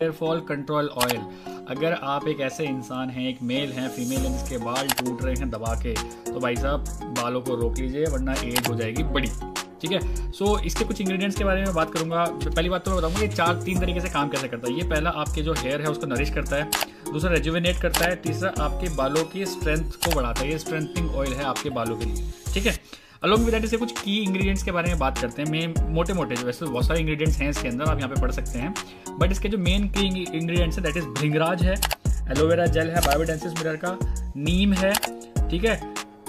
Hair fall control oil. अगर आप एक ऐसे इंसान हैं, एक मेल हैं, फीमेल हैं, जिसके बाल टूट रहे हैं दबा के, तो भाई साहब बालों को रोक लीजिए, वरना एज हो जाएगी बड़ी। ठीक है। सो इसके कुछ इंग्रेडिएंट्स के बारे में बात करूंगा। पहली बात तो मैं बताऊंगा ये तीन तरीके से काम कैसे करता है। ये पहला आपके जो हेयर है उसको नरिश करता है, दूसरा रेजुविनेट करता है, तीसरा आपके बालों की स्ट्रेंथ को बढ़ाता है। ये स्ट्रेंथनिंग ऑयल है आपके बालों के लिए। ठीक है। अलॉन्ग विद दैट इसके कुछ की इंग्रेडिएंट्स के बारे में बात करते हैं। मेन मोटे मोटे जो वैसे बहुत सारे इंग्रेडिएंट्स हैं इसके अंदर, आप यहाँ पे पढ़ सकते हैं, बट इसके जो मेन की इंग्रेडिएंट्स है दैट इज भृंगराज है, एलोवेरा जेल है, बायोडेंसिस मिरर का, नीम है, ठीक है,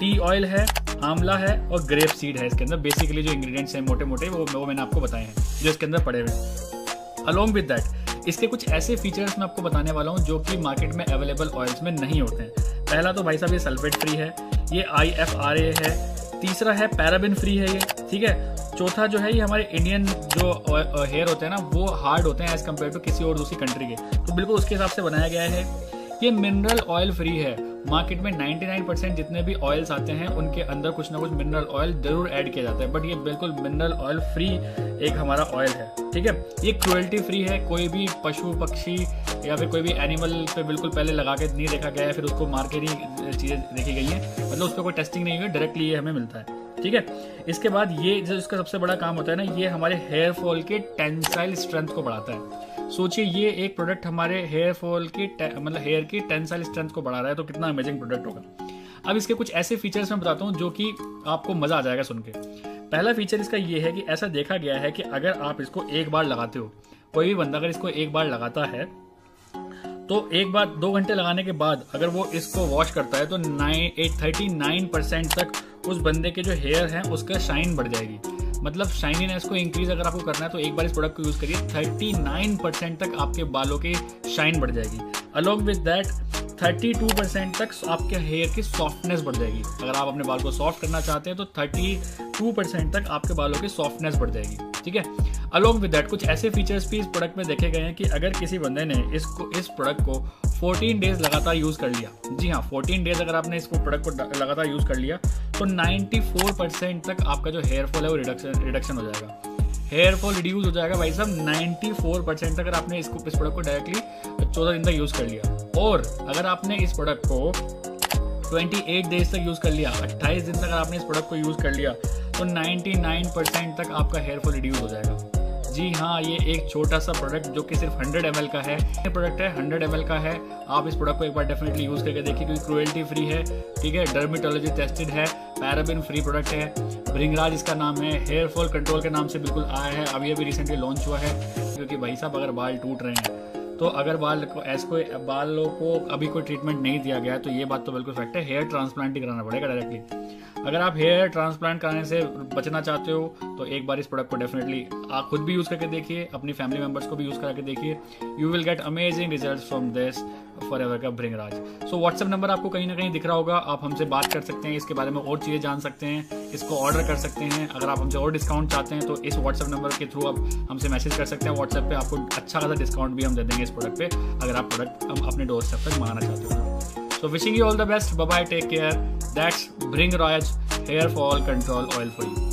टी ऑयल है, आंवला है और ग्रेप सीड है। इसके अंदर बेसिकली जो इंग्रेडिएंट्स हैं मोटे मोटे वो मैंने आपको बताए हैं जो इसके अंदर पड़े हुए हैं। अलॉन्ग विद दैट इसके कुछ ऐसे फीचर्स मैं आपको बताने वाला हूँ जो कि मार्केट में अवेलेबल ऑयल्स में नहीं होते हैं। पहला तो भाई साहब ये सल्फेट फ्री है, ये IFRA है, तीसरा है पैराबिन फ्री है ये, ठीक है, चौथा जो है ये हमारे इंडियन जो हेयर होते हैं ना वो हार्ड होते हैं एज कम्पेयर टू किसी और दूसरी कंट्री के, तो बिल्कुल उसके हिसाब से बनाया गया है। ये मिनरल ऑयल फ्री है। मार्केट में 99% जितने भी ऑयल्स आते हैं उनके अंदर कुछ ना कुछ मिनरल ऑयल जरूर ऐड किया जाता है, बट ये बिल्कुल मिनरल ऑयल फ्री एक हमारा ऑयल है। ठीक है। ये क्रुएल्टी फ्री है, कोई भी पशु पक्षी या फिर कोई भी एनिमल पे बिल्कुल पहले लगा के नहीं देखा गया है, फिर उसको मार के नहीं चीज़ें देखी गई है, मतलब उस पर कोई टेस्टिंग नहीं हुई, डायरेक्टली ये हमें मिलता है। ठीक है। इसके बाद ये जो इसका सबसे बड़ा काम होता है ना, ये हमारे हेयर फॉल के टेंसाइल स्ट्रेंथ को बढ़ाता है। सोचिए ये एक प्रोडक्ट हमारे हेयर फॉल की मतलब हेयर की टेंसाइल स्ट्रेंथ को बढ़ा रहा है, तो कितना अमेजिंग प्रोडक्ट होगा। अब इसके कुछ ऐसे फीचर्स मैं बताता हूँ जो कि आपको मजा आ जाएगा सुन के। पहला फीचर इसका ये है कि ऐसा देखा गया है कि अगर आप इसको एक बार लगाते हो, कोई भी बंदा अगर इसको एक बार लगाता है तो एक बार 2 घंटे लगाने के बाद अगर वो इसको वॉश करता है तो 39% तक उस बंदे के जो हेयर हैं उसका शाइन बढ़ जाएगी। मतलब शाइनीनेस को इंक्रीज अगर आपको करना है तो एक बार इस प्रोडक्ट को यूज करिए, 39% तक आपके बालों की शाइन बढ़ जाएगी। अलॉन्ग विद दैट 32% तक आपके हेयर की सॉफ्टनेस बढ़ जाएगी। अगर आप अपने बाल को सॉफ्ट करना चाहते हैं तो 32% तक आपके बालों की सॉफ्टनेस बढ़ जाएगी। ठीक है। अलॉन्ग विद दैट कुछ ऐसे फीचर्स भी इस प्रोडक्ट में देखे गए हैं कि अगर किसी बंदे ने इस प्रोडक्ट को 14 डेज लगातार यूज कर लिया, जी हाँ 14 डेज अगर आपने इसको प्रोडक्ट को लगातार यूज कर लिया तो 94% तक आपका जो हेयर फॉल है वो रिडक्शन हो जाएगा। हेयर फॉल रिड्यूस हो जाएगा भाई साहब 94% अगर आपने इस प्रोडक्ट को डायरेक्टली 14 दिन तक यूज कर लिया। और अगर आपने इस प्रोडक्ट को 28 डेज तक यूज कर लिया, 28 दिन तक अगर आपने इस प्रोडक्ट को यूज कर लिया तो 99% तक आपका हेयर फॉल रिड्यूस हो जाएगा। जी हाँ, ये एक छोटा सा प्रोडक्ट जो कि सिर्फ 100 ml का है, प्रोडक्ट है 100 ml का है। आप इस प्रोडक्ट को एक बार डेफिनेटली यूज करके देखिए क्योंकि क्रुएल्टी फ्री है, ठीक है, डर्मेटोलॉजी टेस्टेड है, पैराबिन फ्री प्रोडक्ट है, भृंगराज इसका नाम है, हेयर फॉल कंट्रोल के नाम से बिल्कुल आया है, अभी रिसेंटली लॉन्च हुआ है। क्योंकि भाई साहब अगर बाल टूट रहे हैं तो अगर बालों को अभी कोई ट्रीटमेंट नहीं दिया गया है तो ये बात तो बिल्कुल फैक्ट है, हेयर ट्रांसप्लांट ही कराना पड़ेगा डायरेक्टली। अगर आप हेयर ट्रांसप्लांट कराने से बचना चाहते हो तो एक बार इस प्रोडक्ट को डेफिनेटली आप खुद भी यूज़ करके देखिए, अपनी फैमिली मेंबर्स को भी यूज़ करके देखिए। You will get amazing results from this forever का भृंगराज। सो व्हाट्सएप नंबर आपको कहीं ना कहीं दिख रहा होगा, आप हमसे बात कर सकते हैं, इसके बारे में और चीज़ें जान सकते हैं, इसको ऑर्डर कर सकते हैं। अगर आप हमसे और डिस्काउंट चाहते हैं तो इस व्हाट्सएप नंबर के थ्रू आप हमसे मैसेज कर सकते हैं व्हाट्सएप पे, आपको अच्छा खासा डिस्काउंट भी हम दे देंगे इस प्रोडक्ट पे अगर आप प्रोडक्ट अपने डोर स्टेप तक मंगाना चाहते हो। So wishing you all the best. Bye bye. Take care. That's Bhringraj Hair Fall Control Oil for you.